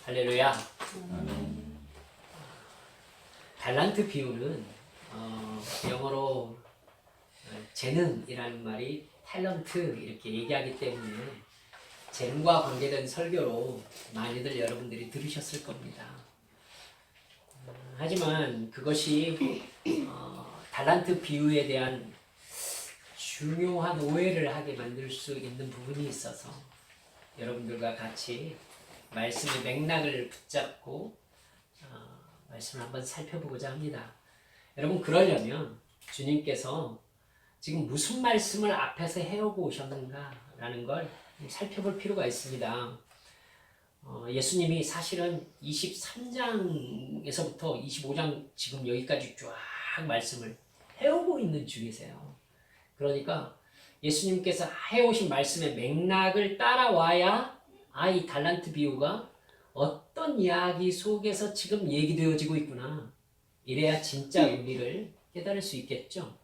할렐루야. 달란트 비유는 영어로 재능이라는 말이 탤런트 이렇게 얘기하기 때문에 재능과 관계된 설교로 많이들 여러분들이 들으셨을 겁니다. 하지만 그것이 달란트 비유에 대한 중요한 오해를 하게 만들 수 있는 부분이 있어서 여러분들과 같이 말씀의 맥락을 붙잡고 말씀을 한번 살펴보고자 합니다. 여러분, 그러려면 주님께서 지금 무슨 말씀을 앞에서 해오고 오셨는가라는 걸 살펴볼 필요가 있습니다. 예수님이 사실은 23장에서부터 25장 지금 여기까지 쫙 말씀을 해오고 있는 중이세요. 그러니까 예수님께서 해오신 말씀의 맥락을 따라와야 이 달란트 비유가 어떤 이야기 속에서 지금 얘기되어지고 있구나, 이래야 진짜 의미를 깨달을 수 있겠죠.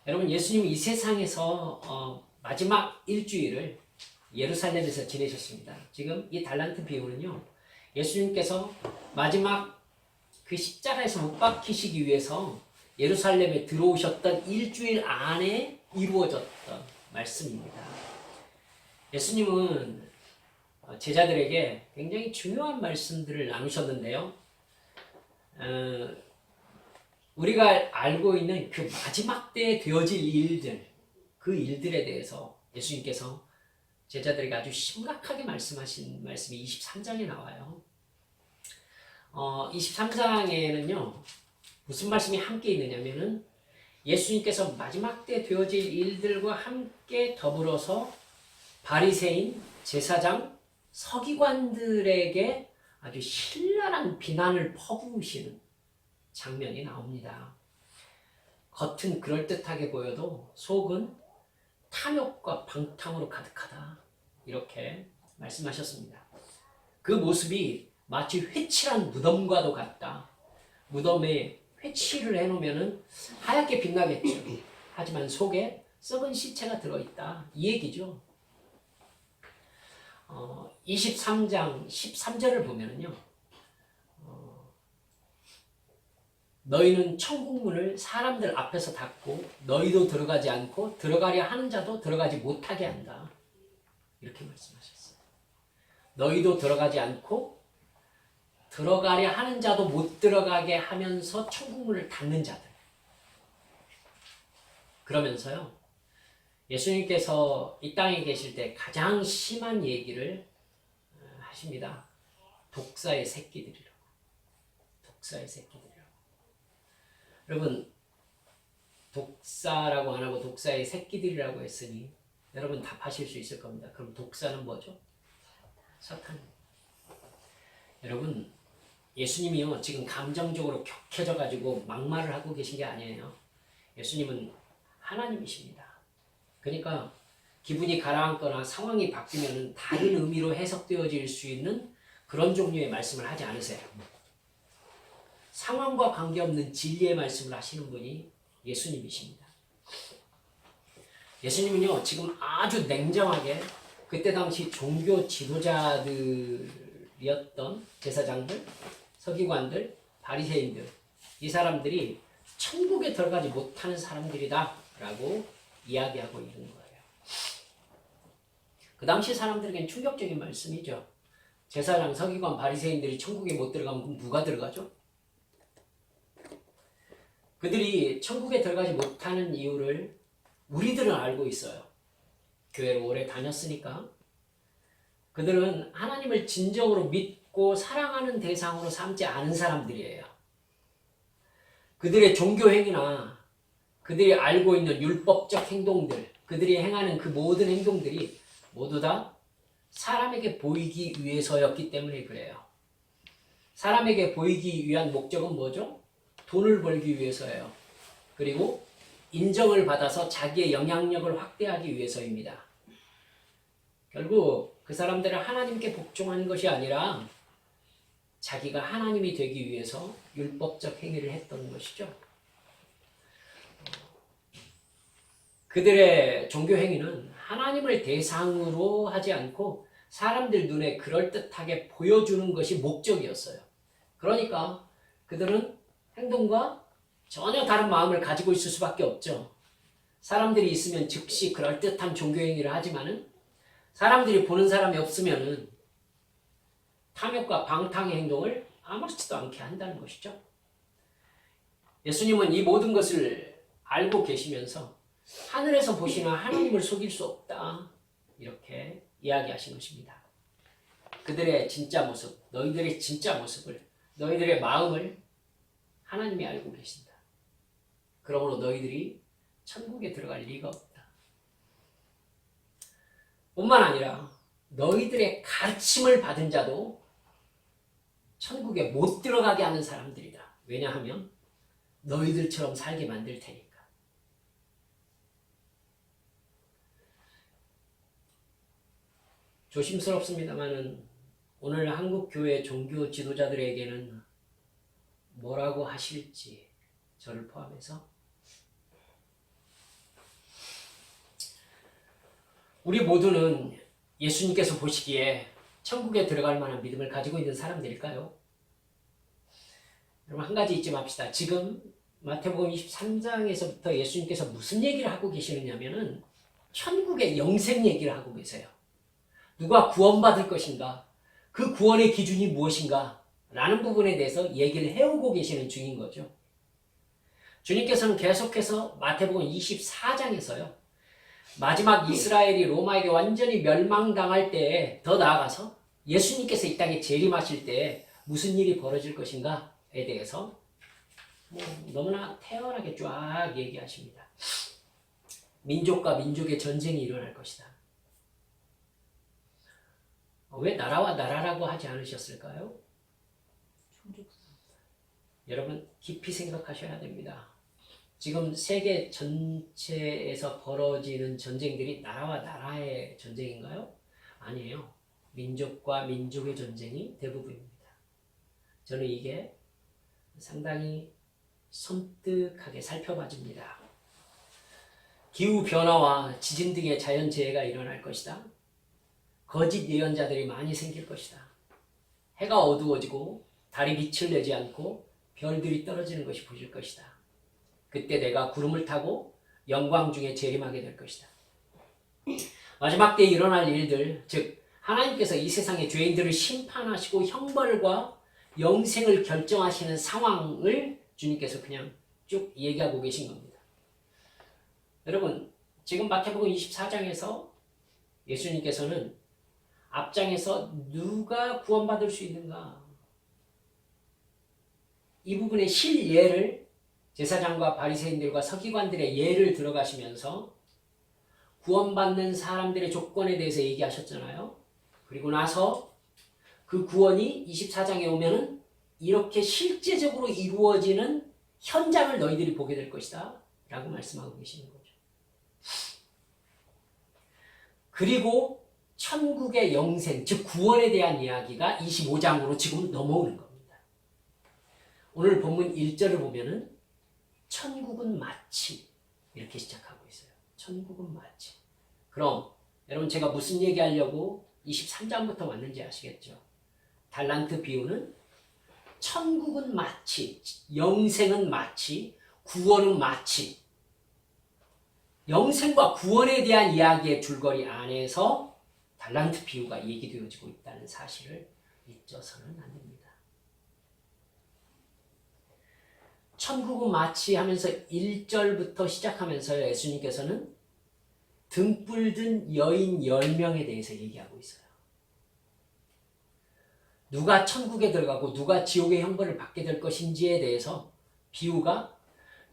여러분, 예수님이 이 세상에서 마지막 일주일을 예루살렘에서 지내셨습니다. 지금 이 달란트 비유는요, 예수님께서 마지막 그 십자가에서 못 박히시기 위해서 예루살렘에 들어오셨던 일주일 안에 이루어졌던 말씀입니다. 예수님은 제자들에게 굉장히 중요한 말씀들을 나누셨는데요. 우리가 알고 있는 그 마지막 때에 되어질 일들, 그 일들에 대해서 예수님께서 제자들에게 아주 심각하게 말씀하신 말씀이 23장에 나와요. 23장에는요, 무슨 말씀이 함께 있느냐면은 예수님께서 마지막 때 되어질 일들과 함께 더불어서 바리새인, 제사장, 서기관들에게 아주 신랄한 비난을 퍼부으시는 장면이 나옵니다. 겉은 그럴듯하게 보여도 속은 탐욕과 방탕으로 가득하다, 이렇게 말씀하셨습니다. 그 모습이 마치 회칠한 무덤과도 같다. 무덤에 회칠을 해놓으면 하얗게 빛나겠죠. 하지만 속에 썩은 시체가 들어있다, 이 얘기죠. 23장 13절을 보면은요, 너희는 천국문을 사람들 앞에서 닫고 너희도 들어가지 않고 들어가려 하는 자도 들어가지 못하게 한다, 이렇게 말씀하셨어요. 너희도 들어가지 않고 들어가려 하는 자도 못 들어가게 하면서 천국문을 닫는 자들. 그러면서요, 예수님께서 이 땅에 계실 때 가장 심한 얘기를 하십니다. 독사의 새끼들이라고. 독사의 새끼들이라고. 여러분, 독사라고 안 하고 독사의 새끼들이라고 했으니 여러분 답하실 수 있을 겁니다. 그럼 독사는 뭐죠? 사탄입니다. 여러분, 예수님이요, 지금 감정적으로 격해져 가지고 막말을 하고 계신 게 아니에요. 예수님은 하나님이십니다. 그러니까 기분이 가라앉거나 상황이 바뀌면 다른 의미로 해석되어질 수 있는 그런 종류의 말씀을 하지 않으세요. 상황과 관계없는 진리의 말씀을 하시는 분이 예수님이십니다. 예수님은요, 지금 아주 냉정하게 그때 당시 종교 지도자들이었던 제사장들, 서기관들, 바리새인들, 이 사람들이 천국에 들어가지 못하는 사람들이다 라고 이야기하고 있는 거예요. 그 당시 사람들에겐 충격적인 말씀이죠. 제사장, 서기관, 바리새인들이 천국에 못 들어가면 그럼 누가 들어가죠? 그들이 천국에 들어가지 못하는 이유를 우리들은 알고 있어요. 교회를 오래 다녔으니까. 그들은 하나님을 진정으로 믿고 사랑하는 대상으로 삼지 않은 사람들이에요. 그들의 종교 행위나 그들이 알고 있는 율법적 행동들, 그들이 행하는 그 모든 행동들이 모두 다 사람에게 보이기 위해서였기 때문에 그래요. 사람에게 보이기 위한 목적은 뭐죠? 돈을 벌기 위해서예요. 그리고 인정을 받아서 자기의 영향력을 확대하기 위해서입니다. 결국 그 사람들은 하나님께 복종하는 것이 아니라 자기가 하나님이 되기 위해서 율법적 행위를 했던 것이죠. 그들의 종교 행위는 하나님을 대상으로 하지 않고 사람들 눈에 그럴듯하게 보여주는 것이 목적이었어요. 그러니까 그들은 행동과 전혀 다른 마음을 가지고 있을 수밖에 없죠. 사람들이 있으면 즉시 그럴듯한 종교 행위를 하지만은 사람들이 보는 사람이 없으면은 탐욕과 방탕의 행동을 아무렇지도 않게 한다는 것이죠. 예수님은 이 모든 것을 알고 계시면서 하늘에서 보시는 하나님을 속일 수 없다, 이렇게 이야기하신 것입니다. 그들의 진짜 모습, 너희들의 진짜 모습을, 너희들의 마음을 하나님이 알고 계신다. 그러므로 너희들이 천국에 들어갈 리가 없다. 뿐만 아니라 너희들의 가르침을 받은 자도 천국에 못 들어가게 하는 사람들이다. 왜냐하면 너희들처럼 살게 만들 테니까. 조심스럽습니다만은 오늘 한국 교회 종교 지도자들에게는 뭐라고 하실지, 저를 포함해서 우리 모두는 예수님께서 보시기에 천국에 들어갈 만한 믿음을 가지고 있는 사람들일까요? 여러분, 한 가지 잊지 맙시다. 지금 마태복음 23장에서부터 예수님께서 무슨 얘기를 하고 계시느냐면은 천국의 영생 얘기를 하고 계세요. 누가 구원받을 것인가? 그 구원의 기준이 무엇인가? 라는 부분에 대해서 얘기를 해오고 계시는 중인 거죠. 주님께서는 계속해서 마태복음 24장에서요. 마지막 이스라엘이 로마에게 완전히 멸망당할 때에 더 나아가서 예수님께서 이 땅에 재림하실 때 무슨 일이 벌어질 것인가에 대해서 너무나 태연하게 쫙 얘기하십니다. 민족과 민족의 전쟁이 일어날 것이다. 왜 나라와 나라라고 하지 않으셨을까요? 여러분, 깊이 생각하셔야 됩니다. 지금 세계 전체에서 벌어지는 전쟁들이 나라와 나라의 전쟁인가요? 아니에요. 민족과 민족의 전쟁이 대부분입니다. 저는 이게 상당히 섬뜩하게 살펴봐집니다. 기후변화와 지진 등의 자연재해가 일어날 것이다. 거짓 예언자들이 많이 생길 것이다. 해가 어두워지고 달이 빛을 내지 않고 별들이 떨어지는 것이 보일 것이다. 그때 내가 구름을 타고 영광 중에 재림하게 될 것이다. 마지막 때에 일어날 일들, 즉 하나님께서 이 세상의 죄인들을 심판하시고 형벌과 영생을 결정하시는 상황을 주님께서 그냥 쭉 얘기하고 계신 겁니다. 여러분, 지금 마태복음 24장에서 예수님께서는 앞장에서 누가 구원받을 수 있는가? 이 부분의 실예를 제사장과 바리새인들과 서기관들의 예를 들어가시면서 구원받는 사람들의 조건에 대해서 얘기하셨잖아요. 그리고 나서 그 구원이 24장에 오면은 이렇게 실제적으로 이루어지는 현장을 너희들이 보게 될 것이다 라고 말씀하고 계시는 거죠. 그리고 천국의 영생, 즉 구원에 대한 이야기가 25장으로 지금 넘어오는 겁니다. 오늘 본문 1절을 보면은 천국은 마치 이렇게 시작하고 있어요. 천국은 마치. 그럼 여러분, 제가 무슨 얘기하려고 23장부터 왔는지 아시겠죠? 달란트 비유는 천국은 마치, 영생은 마치, 구원은 마치. 영생과 구원에 대한 이야기의 줄거리 안에서 달란트 비유가 얘기되어지고 있다는 사실을 잊어서는 안 됩니다. 천국은 마치 하면서 1절부터 시작하면서 예수님께서는 등불 든 여인 10명에 대해서 얘기하고 있어요. 누가 천국에 들어가고 누가 지옥의 형벌을 받게 될 것인지에 대해서 비유가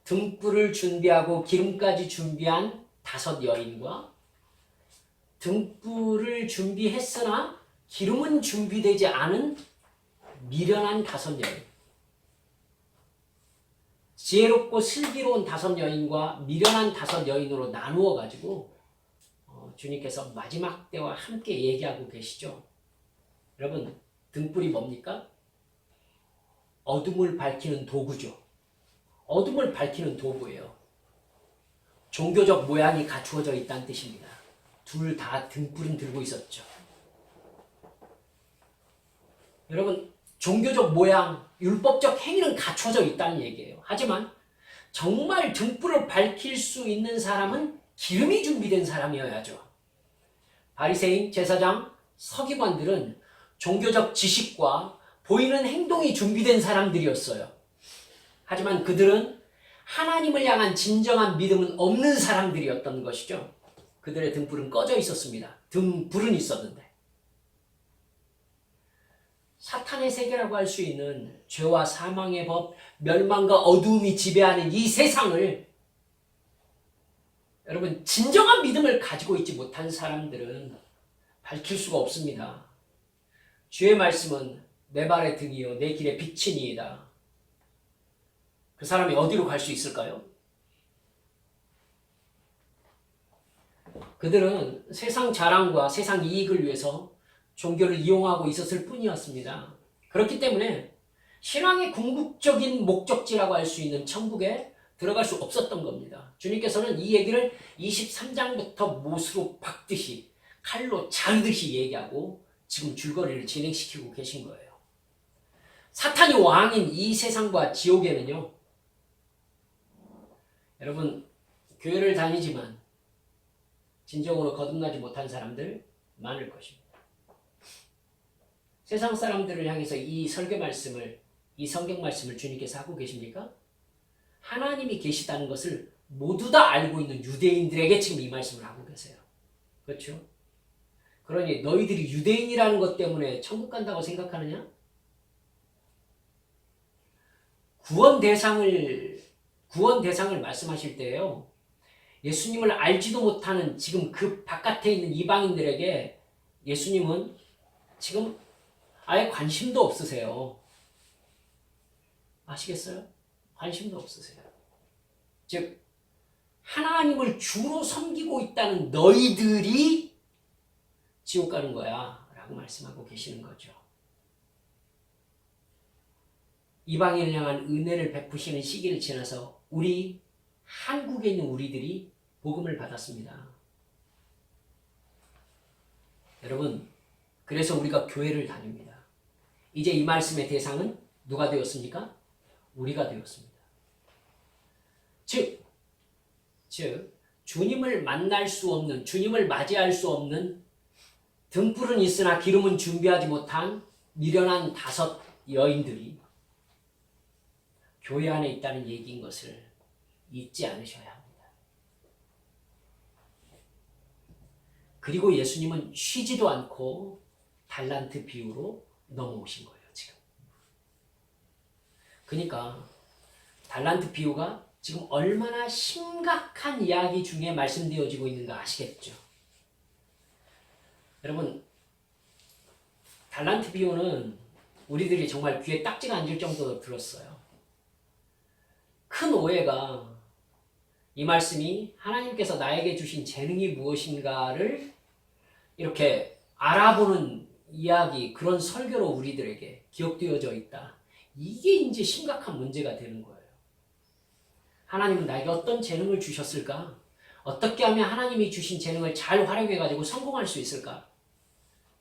등불을 준비하고 기름까지 준비한 5 여인과 등불을 준비했으나 기름은 준비되지 않은 미련한 5 여인, 지혜롭고 슬기로운 5 여인과 미련한 5 여인으로 나누어 가지고 주님께서 마지막 때와 함께 얘기하고 계시죠. 여러분, 등불이 뭡니까? 어둠을 밝히는 도구죠. 어둠을 밝히는 도구예요. 종교적 모양이 갖추어져 있다는 뜻입니다. 둘 다 등불은 들고 있었죠. 여러분, 종교적 모양, 율법적 행위는 갖춰져 있다는 얘기예요. 하지만 정말 등불을 밝힐 수 있는 사람은 기름이 준비된 사람이어야죠. 바리새인, 제사장, 서기관들은 종교적 지식과 보이는 행동이 준비된 사람들이었어요. 하지만 그들은 하나님을 향한 진정한 믿음은 없는 사람들이었던 것이죠. 그들의 등불은 꺼져 있었습니다. 등불은 있었는데. 사탄의 세계라고 할 수 있는 죄와 사망의 법, 멸망과 어두움이 지배하는 이 세상을 여러분, 진정한 믿음을 가지고 있지 못한 사람들은 밝힐 수가 없습니다. 주의 말씀은 내 발의 등이요 내 길의 빛이니이다. 그 사람이 어디로 갈 수 있을까요? 그들은 세상 자랑과 세상 이익을 위해서 종교를 이용하고 있었을 뿐이었습니다. 그렇기 때문에 신앙의 궁극적인 목적지라고 할 수 있는 천국에 들어갈 수 없었던 겁니다. 주님께서는 이 얘기를 23장부터 못으로 박듯이 칼로 자르듯이 얘기하고 지금 줄거리를 진행시키고 계신 거예요. 사탄이 왕인 이 세상과 지옥에는요, 여러분, 교회를 다니지만 진정으로 거듭나지 못한 사람들 많을 것입니다. 세상 사람들을 향해서 이 설교 말씀을, 이 성경 말씀을 주님께서 하고 계십니까? 하나님이 계시다는 것을 모두 다 알고 있는 유대인들에게 지금 이 말씀을 하고 계세요. 그렇죠? 그러니 너희들이 유대인이라는 것 때문에 천국 간다고 생각하느냐? 구원 대상을 말씀하실 때요, 예수님을 알지도 못하는 지금 그 바깥에 있는 이방인들에게 예수님은 지금 아예 관심도 없으세요. 아시겠어요? 관심도 없으세요. 즉, 하나님을 주로 섬기고 있다는 너희들이 지옥 가는 거야 라고 말씀하고 계시는 거죠. 이방인을 향한 은혜를 베푸시는 시기를 지나서 우리 한국에 있는 우리들이 복음을 받았습니다. 여러분, 그래서 우리가 교회를 다닙니다. 이제 이 말씀의 대상은 누가 되었습니까? 우리가 되었습니다. 즉 주님을 만날 수 없는, 주님을 맞이할 수 없는, 등불은 있으나 기름은 준비하지 못한 미련한 5 여인들이 교회 안에 있다는 얘기인 것을 잊지 않으셔야 합니다. 그리고 예수님은 쉬지도 않고 달란트 비유로 넘어오신 거예요, 지금. 그러니까 달란트 비유가 지금 얼마나 심각한 이야기 중에 말씀되어지고 있는가 아시겠죠? 여러분, 달란트 비유는 우리들이 정말 귀에 딱지가 앉을 정도로 들었어요. 큰 오해가 이 말씀이 하나님께서 나에게 주신 재능이 무엇인가를 이렇게 알아보는 이야기, 그런 설교로 우리들에게 기억되어져 있다. 이게 이제 심각한 문제가 되는 거예요. 하나님은 나에게 어떤 재능을 주셨을까? 어떻게 하면 하나님이 주신 재능을 잘 활용해가지고 성공할 수 있을까?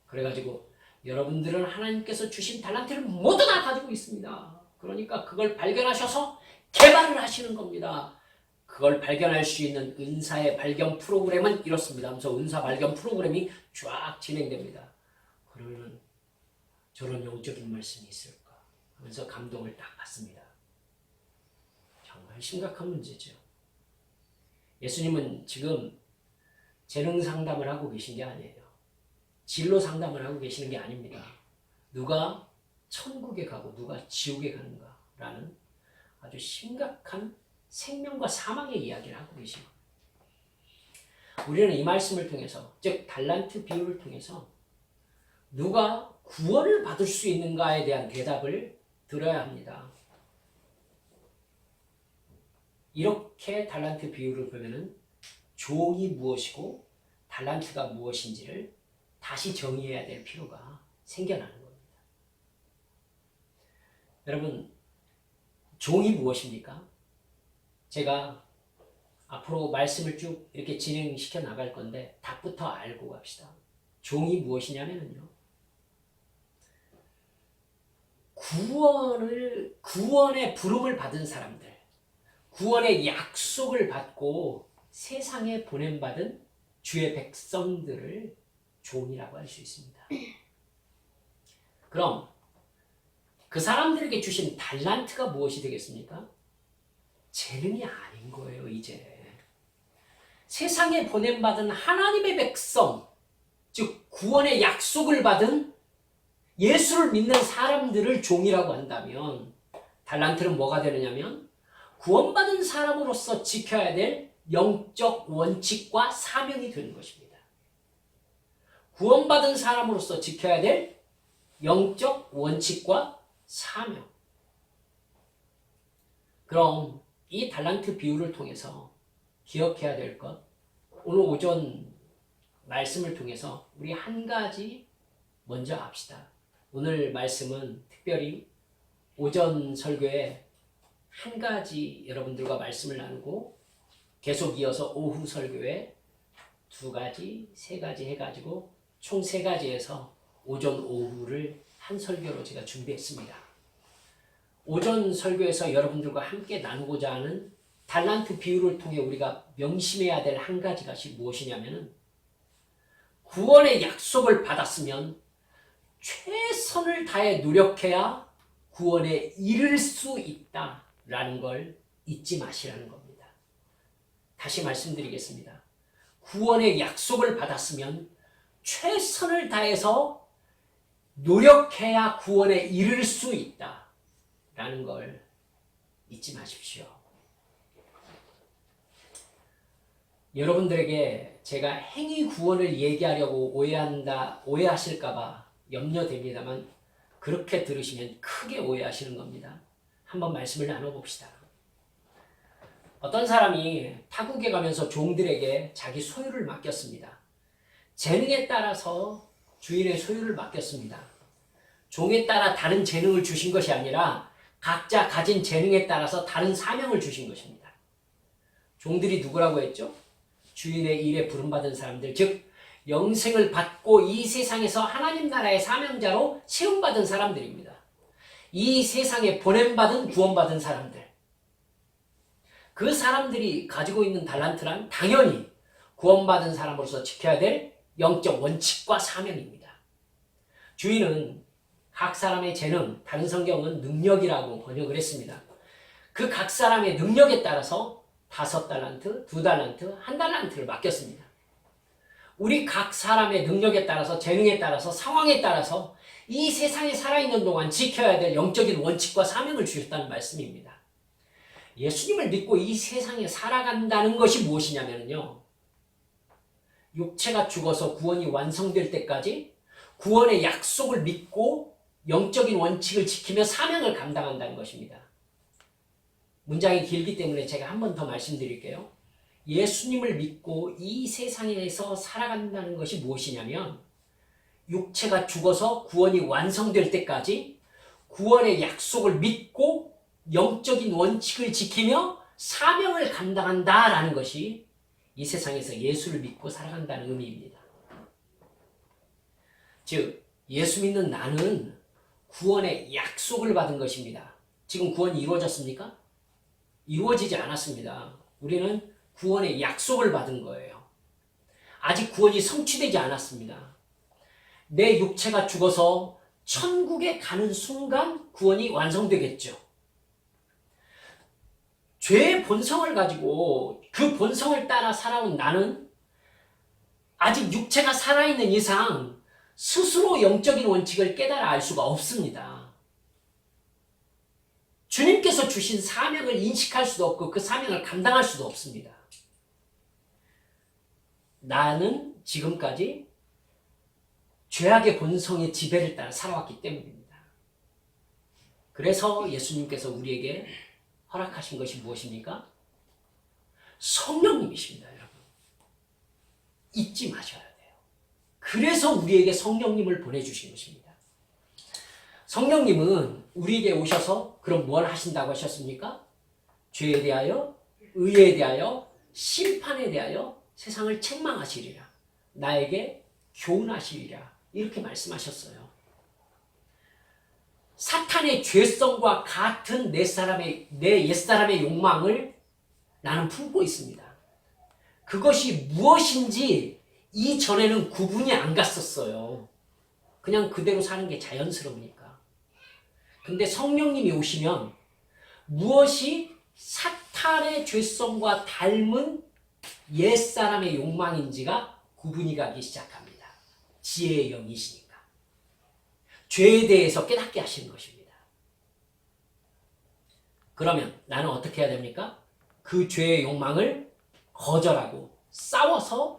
그래가지고 여러분들은 하나님께서 주신 달란트를 모두 다 가지고 있습니다. 그러니까 그걸 발견하셔서 개발을 하시는 겁니다. 그걸 발견할 수 있는 은사의 발견 프로그램은 이렇습니다 하면서 은사 발견 프로그램이 쫙 진행됩니다. 그러면 저런 영적인 말씀이 있을까 하면서 감동을 딱 받습니다. 정말 심각한 문제죠. 예수님은 지금 재능 상담을 하고 계신 게 아니에요. 진로 상담을 하고 계시는 게 아닙니다. 누가 천국에 가고 누가 지옥에 가는가라는 아주 심각한 생명과 사망의 이야기를 하고 계신 겁니다. 우리는 이 말씀을 통해서, 즉 달란트 비유를 통해서 누가 구원을 받을 수 있는가에 대한 대답을 들어야 합니다. 이렇게 달란트 비유를 보면은 종이 무엇이고 달란트가 무엇인지를 다시 정의해야 될 필요가 생겨나는 겁니다. 여러분, 종이 무엇입니까? 제가 앞으로 말씀을 쭉 이렇게 진행시켜 나갈 건데 답부터 알고 갑시다. 종이 무엇이냐면요, 구원의 부름을 받은 사람들, 구원의 약속을 받고 세상에 보냄받은 주의 백성들을 종이라고 할 수 있습니다. 그럼 그 사람들에게 주신 달란트가 무엇이 되겠습니까? 재능이 아닌 거예요, 이제. 세상에 보냄받은 하나님의 백성, 즉 구원의 약속을 받은 예수를 믿는 사람들을 종이라고 한다면 달란트는 뭐가 되느냐면 구원받은 사람으로서 지켜야 될 영적 원칙과 사명이 되는 것입니다. 구원받은 사람으로서 지켜야 될 영적 원칙과 사명. 그럼 이 달란트 비유를 통해서 기억해야 될 것, 오늘 오전 말씀을 통해서 우리 한 가지 먼저 합시다. 오늘 말씀은 특별히 오전 설교에 한 가지 여러분들과 말씀을 나누고 계속 이어서 오후 설교에 두 가지, 세 가지 해가지고 총 세 가지에서 오전, 오후를 한 설교로 제가 준비했습니다. 오전 설교에서 여러분들과 함께 나누고자 하는 달란트 비유를 통해 우리가 명심해야 될 한 가지 것이 무엇이냐면 구원의 약속을 받았으면 최선을 다해 노력해야 구원에 이를 수 있다라는 걸 잊지 마시라는 겁니다. 다시 말씀드리겠습니다. 구원의 약속을 받았으면 최선을 다해서 노력해야 구원에 이를 수 있다라는 걸 잊지 마십시오. 여러분들에게 제가 행위 구원을 얘기하려고 오해하실까봐 염려됩니다만 그렇게 들으시면 크게 오해하시는 겁니다. 한번 말씀을 나눠봅시다. 어떤 사람이 타국에 가면서 종들에게 자기 소유를 맡겼습니다. 재능에 따라서 주인의 소유를 맡겼습니다. 종에 따라 다른 재능을 주신 것이 아니라 각자 가진 재능에 따라서 다른 사명을 주신 것입니다. 종들이 누구라고 했죠? 주인의 일에 부름받은 사람들, 즉 영생을 받고 이 세상에서 하나님 나라의 사명자로 세움받은 사람들입니다. 이 세상에 보냄받은 구원받은 사람들. 그 사람들이 가지고 있는 달란트란 당연히 구원받은 사람으로서 지켜야 될 영적 원칙과 사명입니다. 주인은 각 사람의 재능, 다른 성경은 능력이라고 번역을 했습니다. 그 각 사람의 능력에 따라서 5달란트, 2달란트, 1달란트를 맡겼습니다. 우리 각 사람의 능력에 따라서, 재능에 따라서, 상황에 따라서 이 세상에 살아있는 동안 지켜야 될 영적인 원칙과 사명을 주셨다는 말씀입니다. 예수님을 믿고 이 세상에 살아간다는 것이 무엇이냐면요, 육체가 죽어서 구원이 완성될 때까지 구원의 약속을 믿고 영적인 원칙을 지키며 사명을 감당한다는 것입니다. 문장이 길기 때문에 제가 한 번 더 말씀드릴게요. 예수님을 믿고 이 세상에서 살아간다는 것이 무엇이냐면 육체가 죽어서 구원이 완성될 때까지 구원의 약속을 믿고 영적인 원칙을 지키며 사명을 감당한다라는 것이 이 세상에서 예수를 믿고 살아간다는 의미입니다. 즉 예수 믿는 나는 구원의 약속을 받은 것입니다. 지금 구원이 이루어졌습니까? 이루어지지 않았습니다. 우리는 구원의 약속을 받은 거예요. 아직 구원이 성취되지 않았습니다. 내 육체가 죽어서 천국에 가는 순간 구원이 완성되겠죠. 죄의 본성을 가지고 그 본성을 따라 살아온 나는 아직 육체가 살아있는 이상 스스로 영적인 원칙을 깨달아 알 수가 없습니다. 주님께서 주신 사명을 인식할 수도 없고 그 사명을 감당할 수도 없습니다. 나는 지금까지 죄악의 본성의 지배를 따라 살아왔기 때문입니다. 그래서 예수님께서 우리에게 허락하신 것이 무엇입니까? 성령님이십니다, 여러분. 잊지 마셔야 돼요. 그래서 우리에게 성령님을 보내주신 것입니다. 성령님은 우리에게 오셔서 그럼 뭘 하신다고 하셨습니까? 죄에 대하여, 의에 대하여, 심판에 대하여 세상을 책망하시리라. 나에게 교훈하시리라. 이렇게 말씀하셨어요. 사탄의 죄성과 같은 내 옛사람의 욕망을 나는 품고 있습니다. 그것이 무엇인지 이전에는 구분이 안 갔었어요. 그냥 그대로 사는 게 자연스러우니까. 근데 성령님이 오시면 무엇이 사탄의 죄성과 닮은 옛사람의 욕망인지가 구분이 가기 시작합니다. 지혜의 영이시니까. 죄에 대해서 깨닫게 하시는 것입니다. 그러면 나는 어떻게 해야 됩니까? 그 죄의 욕망을 거절하고 싸워서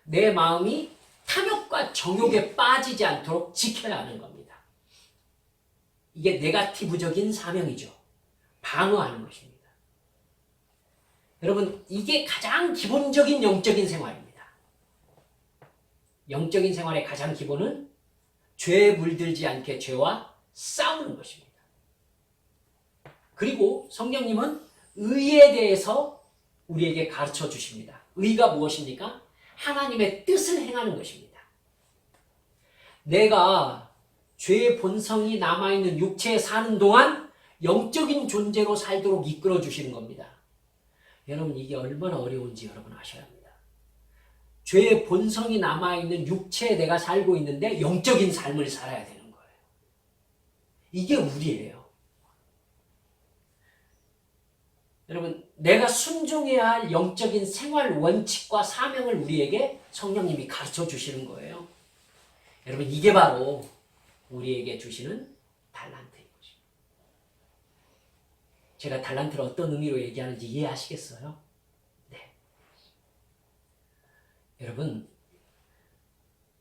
내 마음이 탐욕과 정욕에 빠지지 않도록 지켜야 하는 겁니다. 이게 네거티브적인 사명이죠. 방어하는 것입니다. 여러분, 이게 가장 기본적인 영적인 생활입니다. 영적인 생활의 가장 기본은 죄에 물들지 않게 죄와 싸우는 것입니다. 그리고 성령님은 의에 대해서 우리에게 가르쳐 주십니다. 의가 무엇입니까? 하나님의 뜻을 행하는 것입니다. 내가 죄의 본성이 남아있는 육체에 사는 동안 영적인 존재로 살도록 이끌어 주시는 겁니다. 여러분, 이게 얼마나 어려운지 여러분 아셔야 합니다. 죄의 본성이 남아있는 육체에 내가 살고 있는데 영적인 삶을 살아야 되는 거예요. 이게 우리예요. 여러분, 내가 순종해야 할 영적인 생활 원칙과 사명을 우리에게 성령님이 가르쳐 주시는 거예요. 여러분, 이게 바로 우리에게 주시는 달란트인 것입니다. 제가 달란트를 어떤 의미로 얘기하는지 이해하시겠어요? 네. 여러분,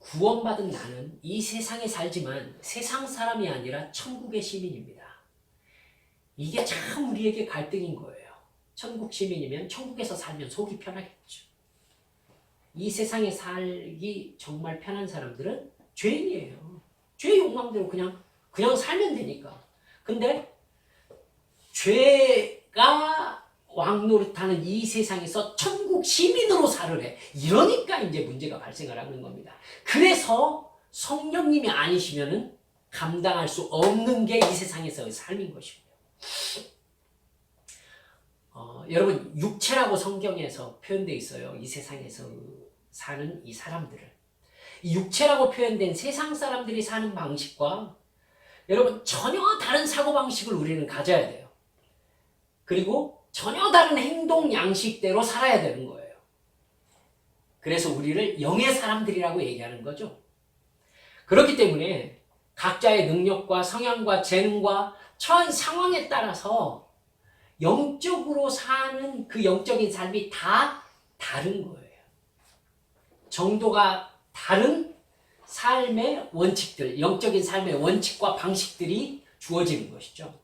구원받은 나는 이 세상에 살지만 세상 사람이 아니라 천국의 시민입니다. 이게 참 우리에게 갈등인 거예요. 천국 시민이면 천국에서 살면 속이 편하겠죠. 이 세상에 살기 정말 편한 사람들은 죄인이에요. 죄의 욕망대로 그냥 살면 되니까. 근데 죄가 왕노릇하는 이 세상에서 천국 시민으로 살으래. 이러니까 이제 문제가 발생을 하는 겁니다. 그래서 성령님이 아니시면은 감당할 수 없는 게 이 세상에서의 삶인 것입니다. 여러분, 육체라고 성경에서 표현되어 있어요. 이 세상에서 사는 이 사람들을. 이 육체라고 표현된 세상 사람들이 사는 방식과 여러분 전혀 다른 사고방식을 우리는 가져야 돼요. 그리고 전혀 다른 행동 양식대로 살아야 되는 거예요. 그래서 우리를 영의 사람들이라고 얘기하는 거죠. 그렇기 때문에 각자의 능력과 성향과 재능과 처한 상황에 따라서 영적으로 사는 그 영적인 삶이 다 다른 거예요. 정도가 다른 삶의 원칙들, 영적인 삶의 원칙과 방식들이 주어지는 것이죠.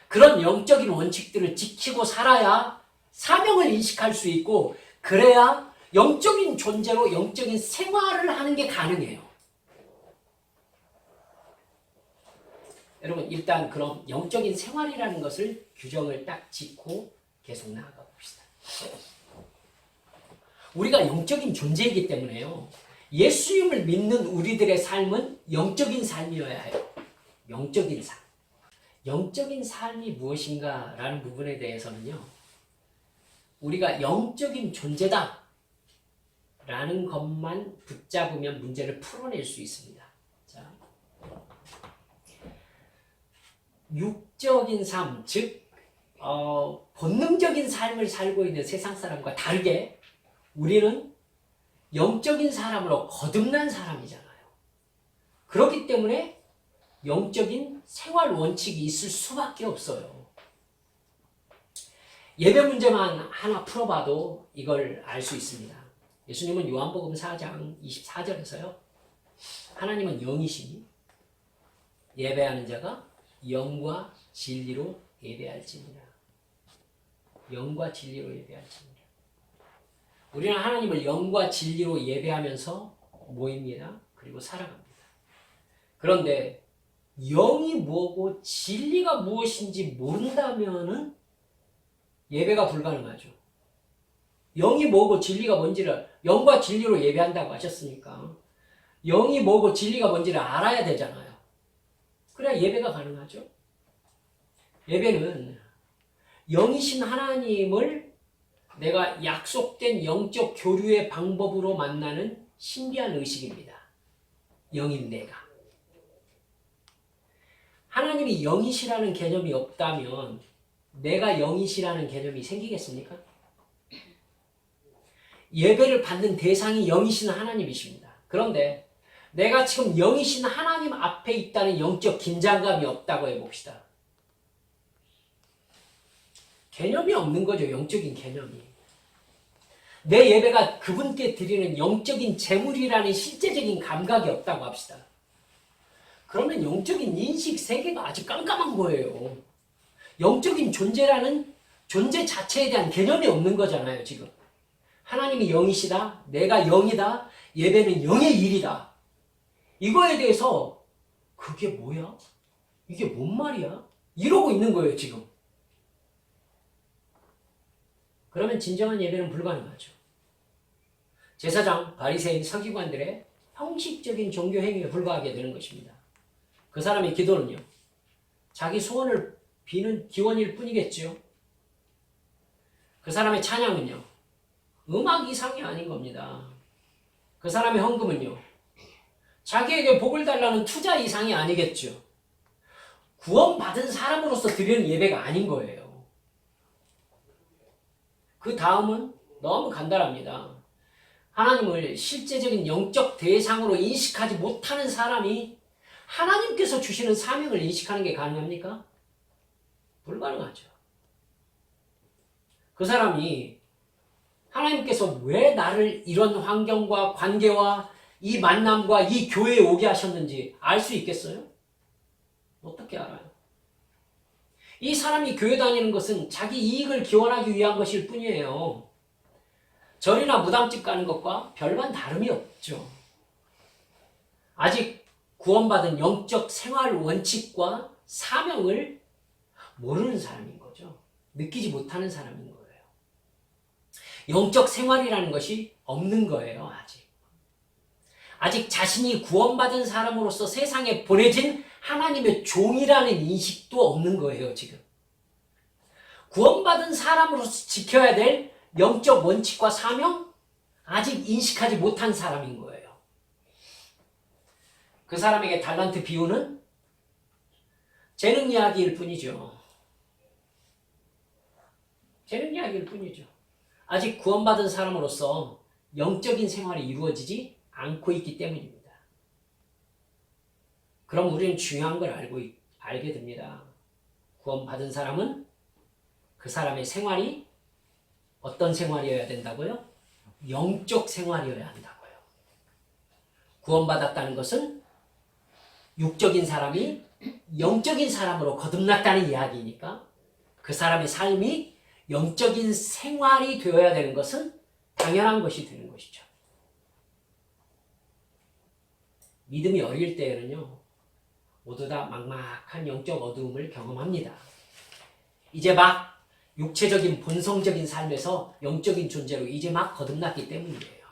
그런 영적인 원칙들을 지키고 살아야 사명을 인식할 수 있고, 그래야 영적인 존재로 영적인 생활을 하는 게 가능해요. 여러분, 일단 그럼 영적인 생활이라는 것을 규정을 딱 짓고 계속 나아가 봅시다. 우리가 영적인 존재이기 때문에요. 예수님을 믿는 우리들의 삶은 영적인 삶이어야 해요. 영적인 삶. 영적인 삶이 무엇인가라는 부분에 대해서는요, 우리가 영적인 존재다 라는 것만 붙잡으면 문제를 풀어낼 수 있습니다. 자, 육적인 삶, 즉 본능적인 삶을 살고 있는 세상 사람과 다르게 우리는 영적인 사람으로 거듭난 사람이잖아요. 그렇기 때문에 영적인 생활 원칙이 있을 수밖에 없어요. 예배 문제만 하나 풀어봐도 이걸 알 수 있습니다. 예수님은 요한복음 4장 24절에서요. 하나님은 영이시니 예배하는 자가 영과 진리로 예배할지니라. 영과 진리로 예배할지니라. 우리는 하나님을 영과 진리로 예배하면서 모입니다. 그리고 살아갑니다. 그런데 영이 뭐고 진리가 무엇인지 모른다면은 예배가 불가능하죠. 영이 뭐고 진리가 뭔지를, 영과 진리로 예배한다고 하셨으니까 영이 뭐고 진리가 뭔지를 알아야 되잖아요. 그래야 예배가 가능하죠. 예배는 영이신 하나님을 내가 약속된 영적 교류의 방법으로 만나는 신비한 의식입니다. 영인 내가. 하나님이 영이시라는 개념이 없다면 내가 영이시라는 개념이 생기겠습니까? 예배를 받는 대상이 영이신 하나님이십니다. 그런데 내가 지금 영이신 하나님 앞에 있다는 영적 긴장감이 없다고 해봅시다. 개념이 없는 거죠. 영적인 개념이. 내 예배가 그분께 드리는 영적인 제물이라는 실제적인 감각이 없다고 합시다. 그러면 영적인 인식 세계가 아주 깜깜한 거예요. 영적인 존재라는 존재 자체에 대한 개념이 없는 거잖아요, 지금. 하나님이 영이시다, 내가 영이다, 예배는 영의 일이다. 이거에 대해서 그게 뭐야? 이게 뭔 말이야? 이러고 있는 거예요, 지금. 그러면 진정한 예배는 불가능하죠. 제사장, 바리새인, 서기관들의 형식적인 종교 행위에 불과하게 되는 것입니다. 그 사람의 기도는요, 자기 소원을 비는 기원일 뿐이겠죠. 그 사람의 찬양은요, 음악 이상이 아닌 겁니다. 그 사람의 헌금은요, 자기에게 복을 달라는 투자 이상이 아니겠죠. 구원받은 사람으로서 드리는 예배가 아닌 거예요. 그 다음은 너무 간단합니다. 하나님을 실제적인 영적 대상으로 인식하지 못하는 사람이 하나님께서 주시는 사명을 인식하는 게 가능합니까? 불가능하죠. 그 사람이 하나님께서 왜 나를 이런 환경과 관계와 이 만남과 이 교회에 오게 하셨는지 알 수 있겠어요? 어떻게 알아요? 이 사람이 교회 다니는 것은 자기 이익을 기원하기 위한 것일 뿐이에요. 절이나 무당집 가는 것과 별반 다름이 없죠. 아직 구원받은 영적 생활 원칙과 사명을 모르는 사람인 거죠. 느끼지 못하는 사람인 거예요. 영적 생활이라는 것이 없는 거예요, 아직. 아직 자신이 구원받은 사람으로서 세상에 보내진 하나님의 종이라는 인식도 없는 거예요, 지금. 구원받은 사람으로서 지켜야 될 영적 원칙과 사명? 아직 인식하지 못한 사람인 거예요. 그 사람에게 달란트 비유는 재능 이야기일 뿐이죠. 재능 이야기일 뿐이죠. 아직 구원받은 사람으로서 영적인 생활이 이루어지지 않고 있기 때문입니다. 그럼 우리는 중요한 걸 알게 됩니다. 구원받은 사람은 그 사람의 생활이 어떤 생활이어야 된다고요? 영적 생활이어야 한다고요. 구원받았다는 것은 육적인 사람이 영적인 사람으로 거듭났다는 이야기니까 그 사람의 삶이 영적인 생활이 되어야 되는 것은 당연한 것이 되는 것이죠. 믿음이 어릴 때에는요, 모두 다 막막한 영적 어두움을 경험합니다. 이제 막 육체적인 본성적인 삶에서 영적인 존재로 이제 막 거듭났기 때문이에요.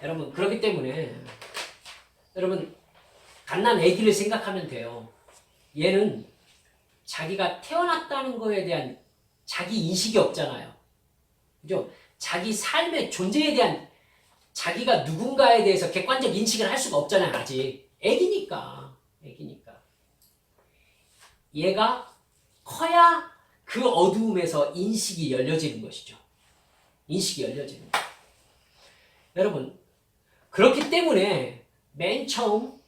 여러분, 그렇기 때문에 여러분, 갓난 아기를 생각하면 돼요. 얘는 자기가 태어났다는 거에 대한 자기 인식이 없잖아요. 그죠? 자기 삶의 존재에 대한 자기가 누군가에 대해서 객관적 인식을 할 수가 없잖아요, 아직. 애기니까. 얘가 커야 그 어두움에서 인식이 열려지는 것이죠. 인식이 열려지는 거예요. 여러분, 그렇기 때문에 맨 처음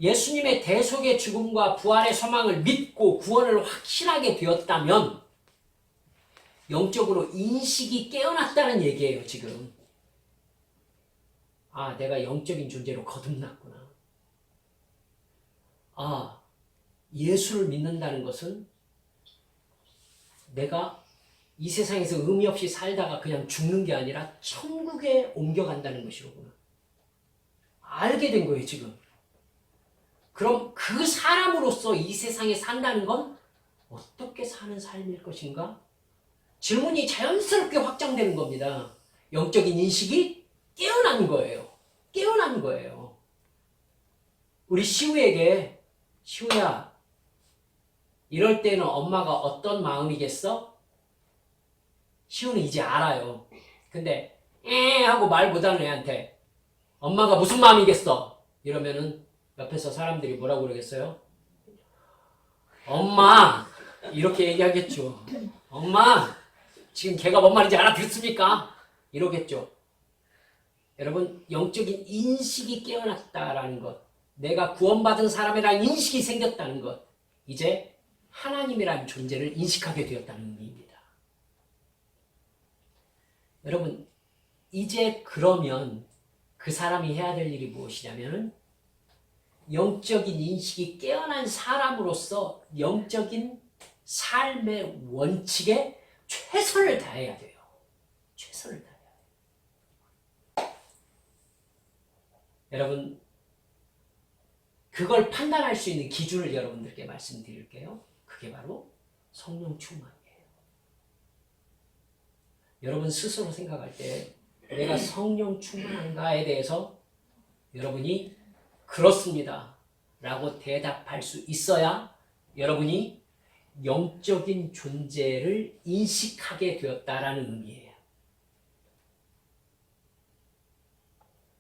예수님의 대속의 죽음과 부활의 소망을 믿고 구원을 확신하게 되었다면 영적으로 인식이 깨어났다는 얘기예요, 지금. 아, 내가 영적인 존재로 거듭났구나. 아, 예수를 믿는다는 것은 내가 이 세상에서 의미 없이 살다가 그냥 죽는 게 아니라 천국에 옮겨간다는 것이로구나. 알게 된 거예요, 지금. 그럼 그 사람으로서 이 세상에 산다는 건 어떻게 사는 삶일 것인가? 질문이 자연스럽게 확장되는 겁니다. 영적인 인식이 깨어나는 거예요. 깨어나는 거예요. 우리 시우에게 시우야, 이럴 때는 엄마가 어떤 마음이겠어? 시우는 이제 알아요. 근데 하고 말 못하는 애한테 엄마가 무슨 마음이겠어? 이러면은 옆에서 사람들이 뭐라고 그러겠어요? 엄마! 이렇게 얘기하겠죠. 엄마! 지금 걔가 뭔 말인지 알아듣습니까? 이러겠죠. 여러분, 영적인 인식이 깨어났다라는 것, 내가 구원받은 사람이라는 인식이 생겼다는 것, 이제 하나님이라는 존재를 인식하게 되었다는 의미입니다. 여러분, 이제 그러면 그 사람이 해야 될 일이 무엇이냐면 영적인 인식이 깨어난 사람으로서 영적인 삶의 원칙에 최선을 다해야 돼요. 최선을 다해야 돼요. 여러분, 그걸 판단할 수 있는 기준을 여러분들께 말씀드릴게요. 그게 바로 성령 충만이에요. 여러분 스스로 생각할 때 내가 성령 충만한가에 대해서 여러분이 그렇습니다 라고 대답할 수 있어야 여러분이 영적인 존재를 인식하게 되었다라는 의미예요.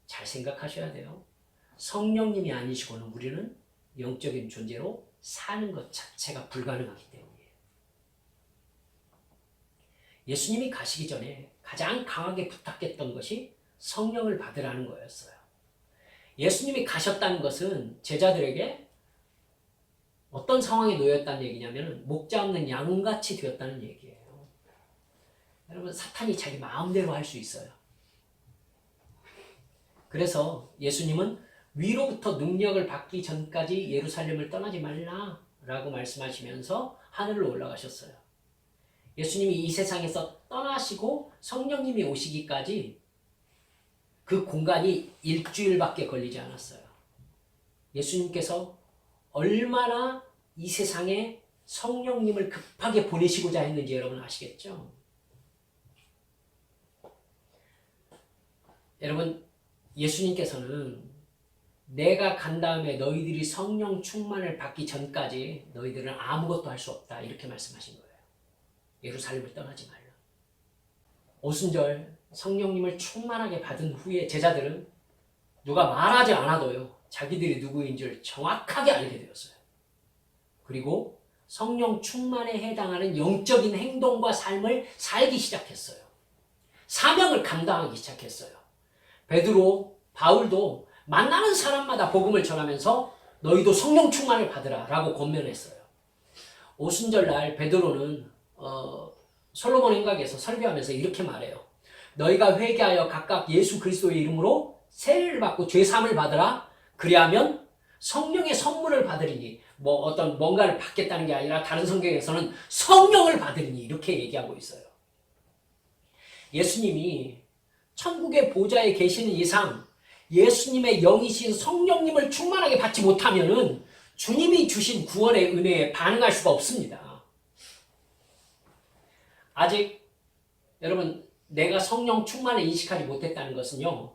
잘 생각하셔야 돼요. 성령님이 아니시고는 우리는 영적인 존재로 사는 것 자체가 불가능하기 때문이에요. 예수님이 가시기 전에 가장 강하게 부탁했던 것이 성령을 받으라는 거였어요. 예수님이 가셨다는 것은 제자들에게 어떤 상황에 놓였다는 얘기냐면 목자 없는 양같이 되었다는 얘기예요. 여러분, 사탄이 자기 마음대로 할 수 있어요. 그래서 예수님은 위로부터 능력을 받기 전까지 예루살렘을 떠나지 말라라고 말씀하시면서 하늘로 올라가셨어요. 예수님이 이 세상에서 떠나시고 성령님이 오시기까지 그 공간이 일주일밖에 걸리지 않았어요. 예수님께서 얼마나 이 세상에 성령님을 급하게 보내시고자 했는지 여러분 아시겠죠? 여러분, 예수님께서는 내가 간 다음에 너희들이 성령 충만을 받기 전까지 너희들은 아무것도 할 수 없다 이렇게 말씀하신 거예요. 예루살렘을 떠나지 말라. 오순절 성령님을 충만하게 받은 후에 제자들은 누가 말하지 않아도요 자기들이 누구인 줄 정확하게 알게 되었어요. 그리고 성령 충만에 해당하는 영적인 행동과 삶을 살기 시작했어요. 사명을 감당하기 시작했어요. 베드로, 바울도 만나는 사람마다 복음을 전하면서 너희도 성령 충만을 받으라 라고 권면했어요. 오순절날 베드로는 솔로몬 행각에서 설교하면서 이렇게 말해요. 너희가 회개하여 각각 예수 그리스도의 이름으로 세례를 받고 죄사함을 받으라. 그리하면 성령의 선물을 받으리니, 어떤 뭔가를 받겠다는 게 아니라 다른 성경에서는 성령을 받으리니 이렇게 얘기하고 있어요. 예수님이 천국의 보좌에 계시는 이상 예수님의 영이신 성령님을 충만하게 받지 못하면은 주님이 주신 구원의 은혜에 반응할 수가 없습니다. 아직 여러분, 내가 성령 충만을 인식하지 못했다는 것은요,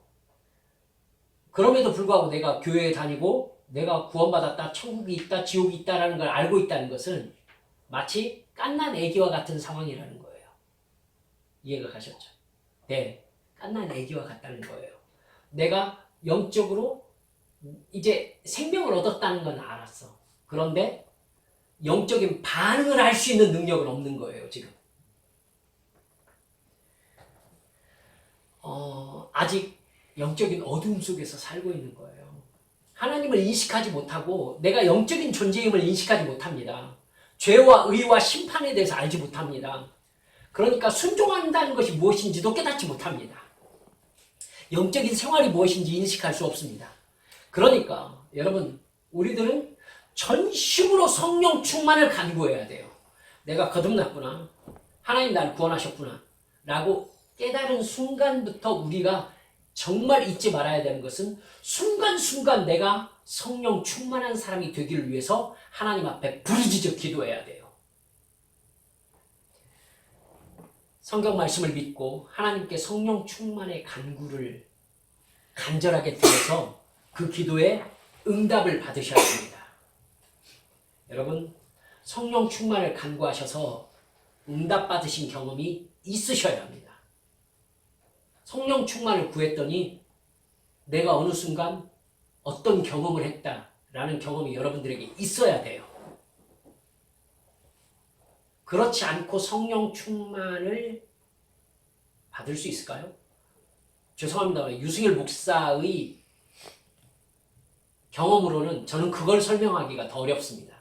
그럼에도 불구하고 내가 교회에 다니고 내가 구원받았다, 천국이 있다, 지옥이 있다라는 걸 알고 있다는 것은 마치 갓난 애기와 같은 상황이라는 거예요. 이해가 가셨죠? 네, 갓난 애기와 같다는 거예요. 내가 영적으로 이제 생명을 얻었다는 건 알았어. 그런데 영적인 반응을 할 수 있는 능력은 없는 거예요, 지금. 아직 영적인 어둠 속에서 살고 있는 거예요. 하나님을 인식하지 못하고 내가 영적인 존재임을 인식하지 못합니다. 죄와 의와 심판에 대해서 알지 못합니다. 그러니까 순종한다는 것이 무엇인지도 깨닫지 못합니다. 영적인 생활이 무엇인지 인식할 수 없습니다. 그러니까 여러분, 우리들은 전심으로 성령 충만을 간구해야 돼요. 내가 거듭났구나. 하나님 나를 구원하셨구나. 라고 깨달은 순간부터 우리가 정말 잊지 말아야 되는 것은 순간순간 내가 성령 충만한 사람이 되기를 위해서 하나님 앞에 부르짖어 기도해야 돼요. 성경 말씀을 믿고 하나님께 성령 충만의 간구를 간절하게 드려서 그 기도에 응답을 받으셔야 합니다. 여러분, 성령 충만을 간구하셔서 응답 받으신 경험이 있으셔야 합니다. 성령 충만을 구했더니 내가 어느 순간 어떤 경험을 했다라는 경험이 여러분들에게 있어야 돼요. 그렇지 않고 성령 충만을 받을 수 있을까요? 죄송합니다. 유승일 목사의 경험으로는 저는 그걸 설명하기가 더 어렵습니다.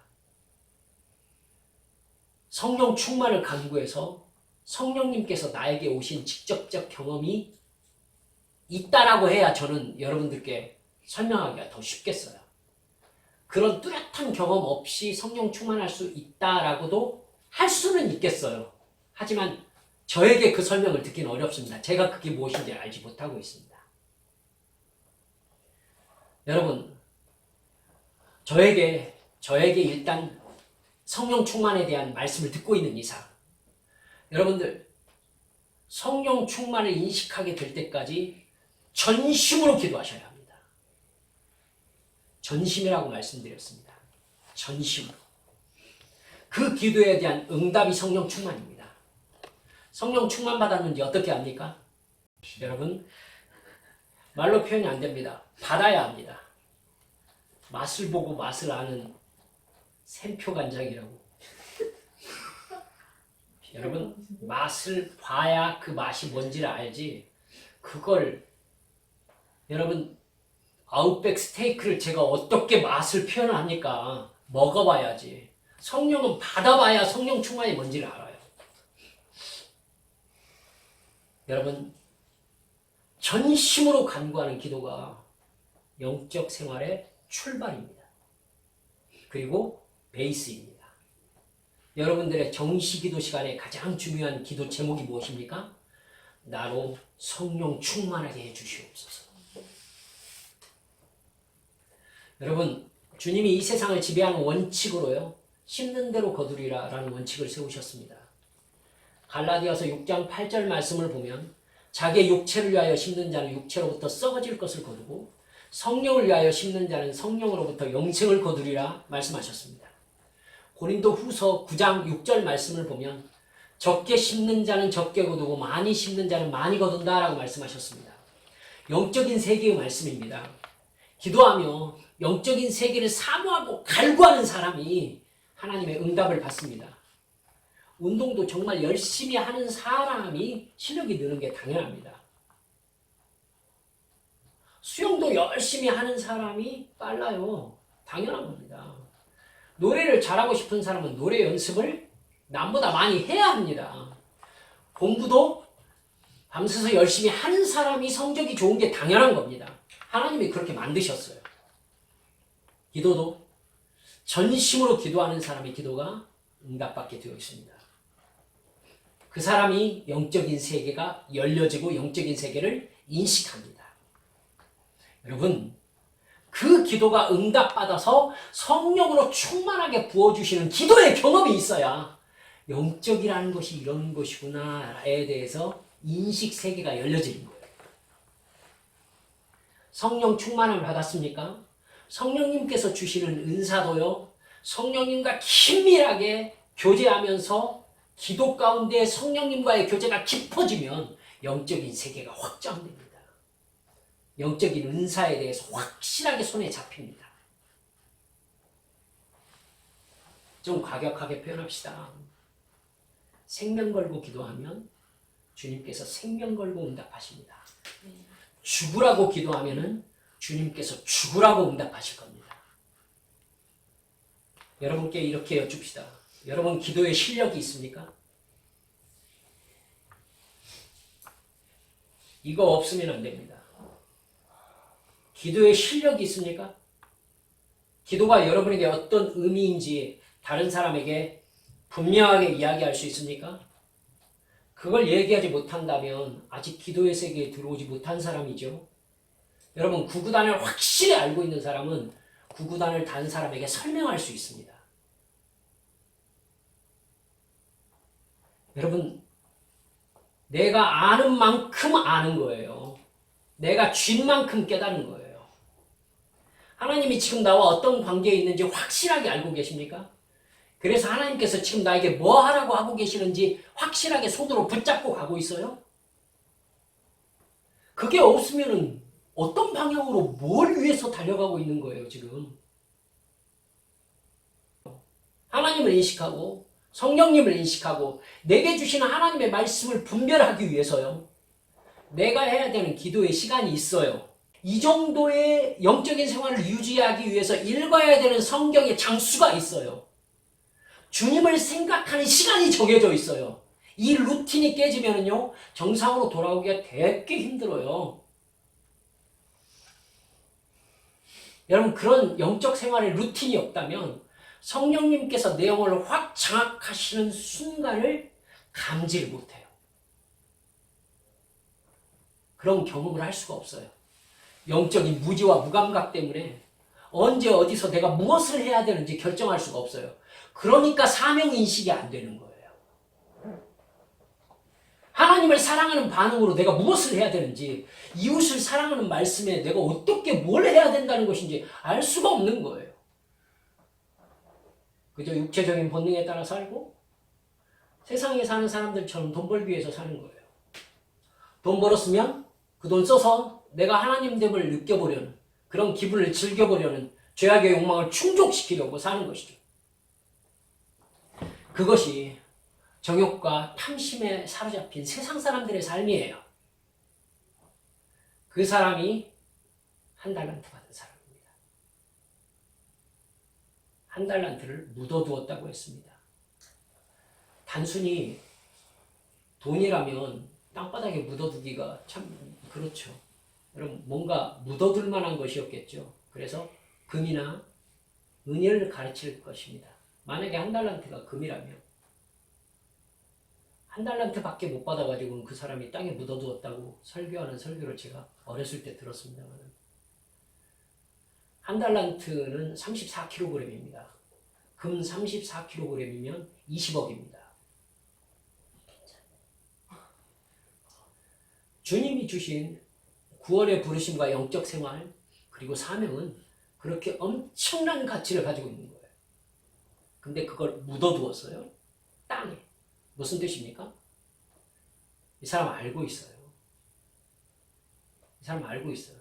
성령 충만을 간구해서 성령님께서 나에게 오신 직접적 경험이 있다라고 해야 저는 여러분들께 설명하기가 더 쉽겠어요. 그런 뚜렷한 경험 없이 성령 충만할 수 있다라고도 할 수는 있겠어요. 하지만 저에게 그 설명을 듣기는 어렵습니다. 제가 그게 무엇인지 알지 못하고 있습니다. 여러분, 저에게 일단 성령 충만에 대한 말씀을 듣고 있는 이상, 여러분들 성령 충만을 인식하게 될 때까지 전심으로 기도하셔야 합니다. 전심이라고 말씀드렸습니다. 전심으로. 그 기도에 대한 응답이 성령 충만입니다. 성령 충만 받았는지 어떻게 합니까? 여러분, 말로 표현이 안 됩니다. 받아야 합니다. 맛을 보고 맛을 아는 샘표 간장이라고. 여러분, 맛을 봐야 그 맛이 뭔지를 알지. 그걸 여러분, 아웃백 스테이크를 제가 어떻게 맛을 표현합니까? 먹어봐야지. 성령은 받아봐야 성령 충만이 뭔지를 알아요. 여러분, 전심으로 간구하는 기도가 영적 생활의 출발입니다. 그리고 베이스입니다. 여러분들의 정시기도 시간에 가장 중요한 기도 제목이 무엇입니까? 나로 성령 충만하게 해주시옵소서. 여러분, 주님이 이 세상을 지배하는 원칙으로요, 심는 대로 거두리라 라는 원칙을 세우셨습니다. 갈라디아서 6장 8절 말씀을 보면 자기의 육체를 위하여 심는 자는 육체로부터 썩어질 것을 거두고 성령을 위하여 심는 자는 성령으로부터 영생을 거두리라 말씀하셨습니다. 고린도 후서 9장 6절 말씀을 보면 적게 심는 자는 적게 거두고 많이 심는 자는 많이 거둔다 라고 말씀하셨습니다. 영적인 세계의 말씀입니다. 기도하며 영적인 세계를 사모하고 갈구하는 사람이 하나님의 응답을 받습니다. 운동도 정말 열심히 하는 사람이 실력이 느는 게 당연합니다. 수영도 열심히 하는 사람이 빨라요. 당연한 겁니다. 노래를 잘하고 싶은 사람은 노래 연습을 남보다 많이 해야 합니다. 공부도 밤새서 열심히 하는 사람이 성적이 좋은 게 당연한 겁니다. 하나님이 그렇게 만드셨어요. 기도도 전심으로 기도하는 사람의 기도가 응답받게 되어 있습니다. 그 사람이 영적인 세계가 열려지고 영적인 세계를 인식합니다. 여러분, 그 기도가 응답받아서 성령으로 충만하게 부어주시는 기도의 경험이 있어야 영적이라는 것이 이런 것이구나에 대해서 인식 세계가 열려지는 거예요. 성령 충만을 받았습니까? 성령님께서 주시는 은사도요, 성령님과 긴밀하게 교제하면서 기도 가운데 성령님과의 교제가 깊어지면 영적인 세계가 확장됩니다. 영적인 은사에 대해서 확실하게 손에 잡힙니다. 좀 과격하게 표현합시다. 생명 걸고 기도하면 주님께서 생명 걸고 응답하십니다. 죽으라고 기도하면은 주님께서 죽으라고 응답하실 겁니다. 여러분께 이렇게 여쭙시다. 여러분 기도에 실력이 있습니까? 이거 없으면 안 됩니다. 기도에 실력이 있습니까? 기도가 여러분에게 어떤 의미인지 다른 사람에게 분명하게 이야기할 수 있습니까? 그걸 얘기하지 못한다면 아직 기도의 세계에 들어오지 못한 사람이죠. 여러분, 구구단을 확실히 알고 있는 사람은 구구단을 다른 사람에게 설명할 수 있습니다. 여러분, 내가 아는 만큼 아는 거예요. 내가 쥔 만큼 깨달은 거예요. 하나님이 지금 나와 어떤 관계에 있는지 확실하게 알고 계십니까? 그래서 하나님께서 지금 나에게 뭐 하라고 하고 계시는지 확실하게 손으로 붙잡고 가고 있어요? 그게 없으면은 어떤 방향으로 뭘 위해서 달려가고 있는 거예요, 지금? 하나님을 인식하고 성령님을 인식하고 내게 주시는 하나님의 말씀을 분별하기 위해서요. 내가 해야 되는 기도의 시간이 있어요. 이 정도의 영적인 생활을 유지하기 위해서 읽어야 되는 성경의 장수가 있어요. 주님을 생각하는 시간이 정해져 있어요. 이 루틴이 깨지면요, 정상으로 돌아오기가 되게 힘들어요. 여러분, 그런 영적 생활의 루틴이 없다면 성령님께서 내 영혼을 확 장악하시는 순간을 감지를 못해요. 그런 경험을 할 수가 없어요. 영적인 무지와 무감각 때문에 언제 어디서 내가 무엇을 해야 되는지 결정할 수가 없어요. 그러니까 사명인식이 안 되는 거예요. 하나님을 사랑하는 반응으로 내가 무엇을 해야 되는지, 이웃을 사랑하는 말씀에 내가 어떻게 뭘 해야 된다는 것인지 알 수가 없는 거예요. 그저 육체적인 본능에 따라 살고 세상에 사는 사람들처럼 돈 벌기 위해서 사는 거예요. 돈 벌었으면 그 돈 써서 내가 하나님됨을 느껴보려는, 그런 기분을 즐겨보려는 죄악의 욕망을 충족시키려고 사는 것이죠. 그것이 정욕과 탐심에 사로잡힌 세상 사람들의 삶이에요. 그 사람이 한 달란트 받은 사람입니다. 한 달란트를 묻어두었다고 했습니다. 단순히 돈이라면 땅바닥에 묻어두기가 참 그렇죠. 여러분, 뭔가 묻어둘 만한 것이었겠죠. 그래서 금이나 은을 가르칠 것입니다. 만약에 한 달란트가 금이라면 한 달란트밖에 못 받아가지고는 그 사람이 땅에 묻어두었다고 설교하는 설교를 제가 어렸을 때 들었습니다만, 한 달란트는 34kg입니다. 금 34kg이면 20억입니다. 주님이 주신 구원의 부르심과 영적 생활 그리고 사명은 그렇게 엄청난 가치를 가지고 있는 거예요. 근데 그걸 묻어두었어요. 땅에. 무슨 뜻입니까? 이 사람 알고 있어요. 이 사람 알고 있어요.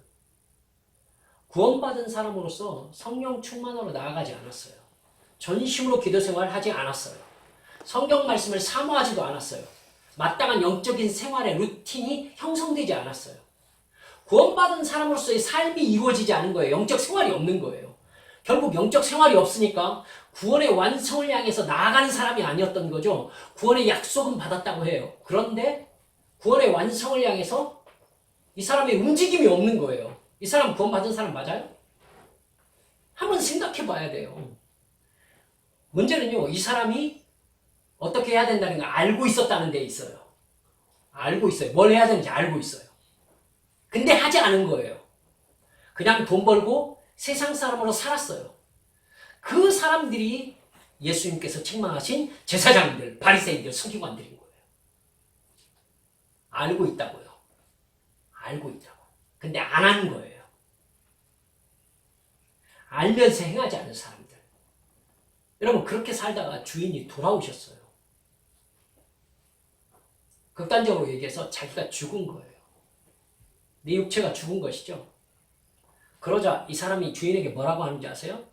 구원받은 사람으로서 성령 충만으로 나아가지 않았어요. 전심으로 기도 생활을 하지 않았어요. 성경 말씀을 사모하지도 않았어요. 마땅한 영적인 생활의 루틴이 형성되지 않았어요. 구원받은 사람으로서의 삶이 이루어지지 않은 거예요. 영적 생활이 없는 거예요. 결국 영적 생활이 없으니까 구원의 완성을 향해서 나아가는 사람이 아니었던 거죠. 구원의 약속은 받았다고 해요. 그런데 구원의 완성을 향해서 이 사람의 움직임이 없는 거예요. 이 사람 구원받은 사람 맞아요? 한번 생각해 봐야 돼요. 문제는요, 이 사람이 어떻게 해야 된다는 걸 알고 있었다는 데 있어요. 알고 있어요. 뭘 해야 되는지 알고 있어요. 근데 하지 않은 거예요. 그냥 돈 벌고 세상 사람으로 살았어요. 그 사람들이 예수님께서 책망하신 제사장들, 바리새인들, 서기관들인 거예요. 알고 있다고요. 알고 있다고. 근데 안 한 거예요. 알면서 행하지 않은 사람들. 여러분, 그렇게 살다가 주인이 돌아오셨어요. 극단적으로 얘기해서 자기가 죽은 거예요. 내 육체가 죽은 것이죠. 그러자 이 사람이 주인에게 뭐라고 하는지 아세요?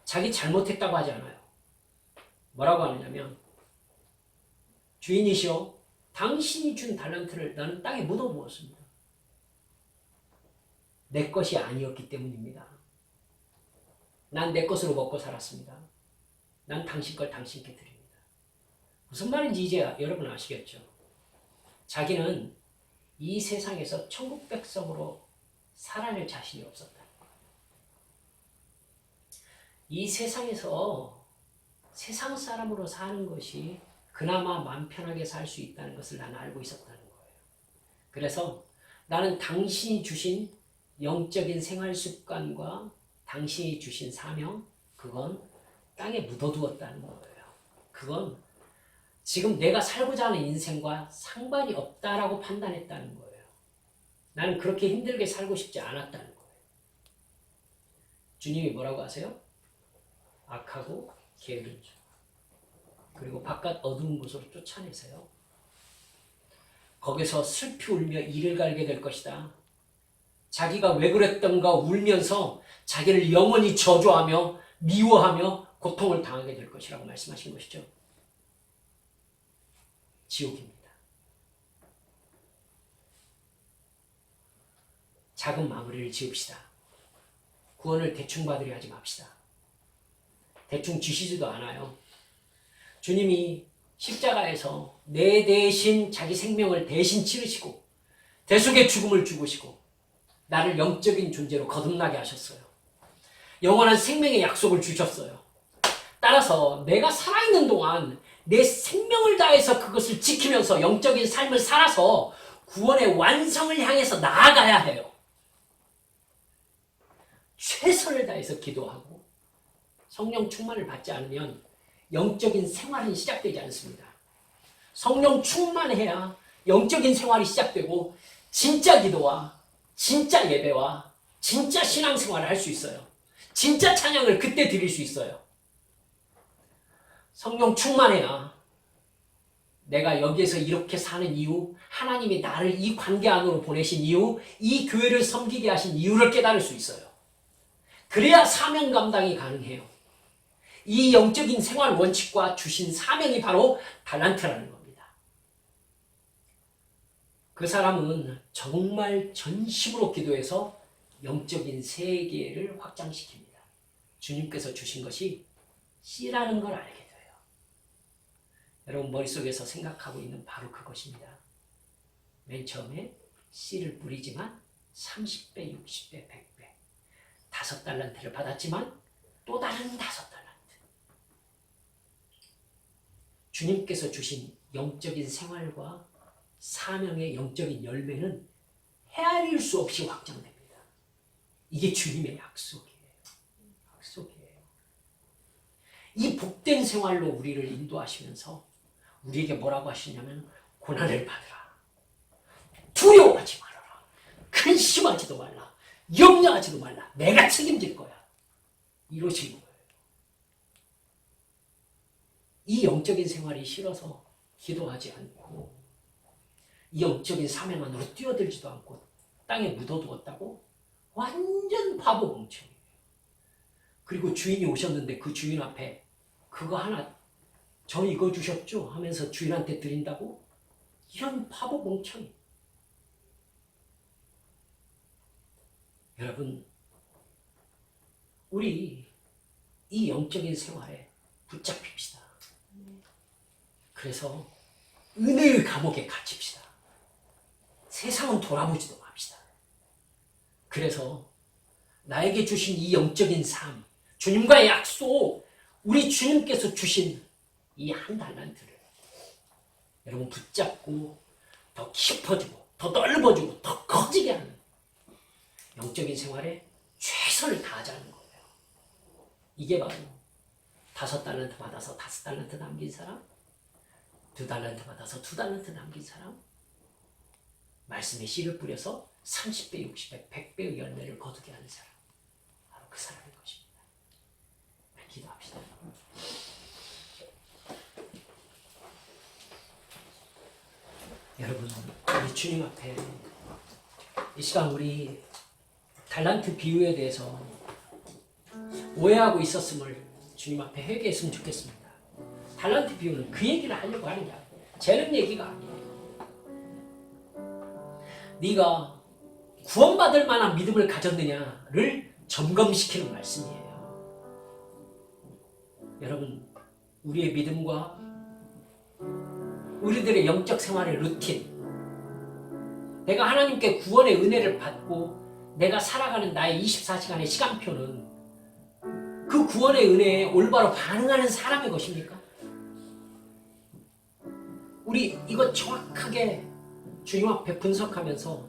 자기 잘못했다고 하지 않아요. 뭐라고 하느냐면, 주인이시여, 당신이 준 달란트를 나는 땅에 묻어두었습니다. 내 것이 아니었기 때문입니다. 난 내 것으로 먹고 살았습니다. 난 당신 걸 당신께 드립니다. 무슨 말인지 이제 여러분 아시겠죠? 자기는 이 세상에서 천국 백성으로 살아낼 자신이 없었다. 이 세상에서 세상 사람으로 사는 것이 그나마 마음 편하게 살 수 있다는 것을 나는 알고 있었다는 거예요. 그래서 나는 당신이 주신 영적인 생활 습관과 당신이 주신 사명, 그건 땅에 묻어두었다는 거예요. 그건 지금 내가 살고자 하는 인생과 상관이 없다라고 판단했다는 거예요. 나는 그렇게 힘들게 살고 싶지 않았다는 거예요. 주님이 뭐라고 하세요? 악하고 게으른 자. 그리고 바깥 어두운 곳으로 쫓아내세요. 거기서 슬피 울며 이를 갈게 될 것이다. 자기가 왜 그랬던가 울면서 자기를 영원히 저주하며 미워하며 고통을 당하게 될 것이라고 말씀하신 것이죠. 지옥입니다. 작은 마무리를 지읍시다. 구원을 대충 받으려 하지 맙시다. 대충 주시지도 않아요. 주님이 십자가에서 내 대신 자기 생명을 대신 치르시고 대속의 죽음을 죽으시고 나를 영적인 존재로 거듭나게 하셨어요. 영원한 생명의 약속을 주셨어요. 따라서 내가 살아있는 동안 내 생명을 다해서 그것을 지키면서 영적인 삶을 살아서 구원의 완성을 향해서 나아가야 해요. 최선을 다해서 기도하고 성령 충만을 받지 않으면 영적인 생활은 시작되지 않습니다. 성령 충만해야 영적인 생활이 시작되고 진짜 기도와 진짜 예배와 진짜 신앙생활을 할 수 있어요. 진짜 찬양을 그때 드릴 수 있어요. 성령 충만해야 내가 여기에서 이렇게 사는 이유, 하나님이 나를 이 관계 안으로 보내신 이유, 이 교회를 섬기게 하신 이유를 깨달을 수 있어요. 그래야 사명 감당이 가능해요. 이 영적인 생활 원칙과 주신 사명이 바로 달란트라는 겁니다. 그 사람은 정말 전심으로 기도해서 영적인 세계를 확장시킵니다. 주님께서 주신 것이 씨라는 걸 알게 돼요. 여러분 머릿속에서 생각하고 있는 바로 그것입니다. 맨 처음에 씨를 뿌리지만 30배, 60배, 100배 5달란트를 받았지만 또 다른 5달란트. 주님께서 주신 영적인 생활과 사명의 영적인 열매는 헤아릴 수 없이 확장됩니다. 이게 주님의 약속이에요. 약속이에요. 이 복된 생활로 우리를 인도하시면서 우리에게 뭐라고 하시냐면 고난을 받으라. 두려워하지 말아라. 근심하지도 말라. 염려하지도 말라. 내가 책임질 거야. 이러시는 거예요. 이 영적인 생활이 싫어서 기도하지 않고 이 영적인 사명 안으로 뛰어들지도 않고 땅에 묻어두었다고? 완전 바보 멍청이에요. 그리고 주인이 오셨는데 그 주인 앞에 그거 하나 저 이거 주셨죠? 하면서 주인한테 드린다고? 이런 바보 멍청이. 여러분 우리 이 영적인 생활에 붙잡힙시다. 그래서 은혜의 감옥에 갇힙시다. 세상은 돌아보지도 맙시다. 그래서 나에게 주신 이 영적인 삶, 주님과의 약속, 우리 주님께서 주신 이 한 달란트를 여러분 붙잡고 더 깊어지고 더 넓어지고 더 커지게 하는 영적인 생활에 최선을 다하자는 거예요. 이게 바로 5달란트 받아서 5달란트 남긴 사람, 2달란트 받아서 2달란트 남긴 사람, 말씀에 씨를 뿌려서 30배, 60배, 100배의 열매를 거두게 하는 사람, 바로 그 사람인 것입니다. 기도합시다. 여러분, 우리 주님 앞에 이 시간 우리 달란트 비유에 대해서 오해하고 있었음을 주님 앞에 회개했으면 좋겠습니다. 달란트 비유는 그 얘기를 하려고 하는 게 아니에요. 재능 얘기가 아니에요. 네가 구원받을 만한 믿음을 가졌느냐를 점검시키는 말씀이에요. 여러분, 우리의 믿음과 우리들의 영적 생활의 루틴, 내가 하나님께 구원의 은혜를 받고 내가 살아가는 나의 24시간의 시간표는 그 구원의 은혜에 올바로 반응하는 사람의 것입니까? 우리 이거 정확하게 주님 앞에 분석하면서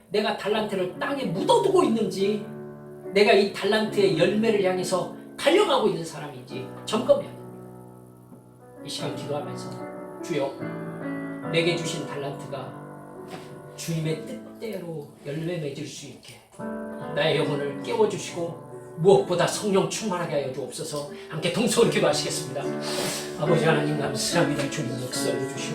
내가 달란트를 땅에 묻어두고 있는지, 내가 이 달란트의 열매를 향해서 달려가고 있는 사람인지 점검해야 됩니다. 이 시간 기도하면서 주여, 내게 주신 달란트가 주님의 뜻대로 열매 맺을 수 있게 나의 영혼을 깨워주시고 무엇보다 성령 충만하게 하여 주옵소서. 함께 동성으로 기도하시겠습니다. 아버지 하나님 감사합니다. 주님 역사를 주시옵소서.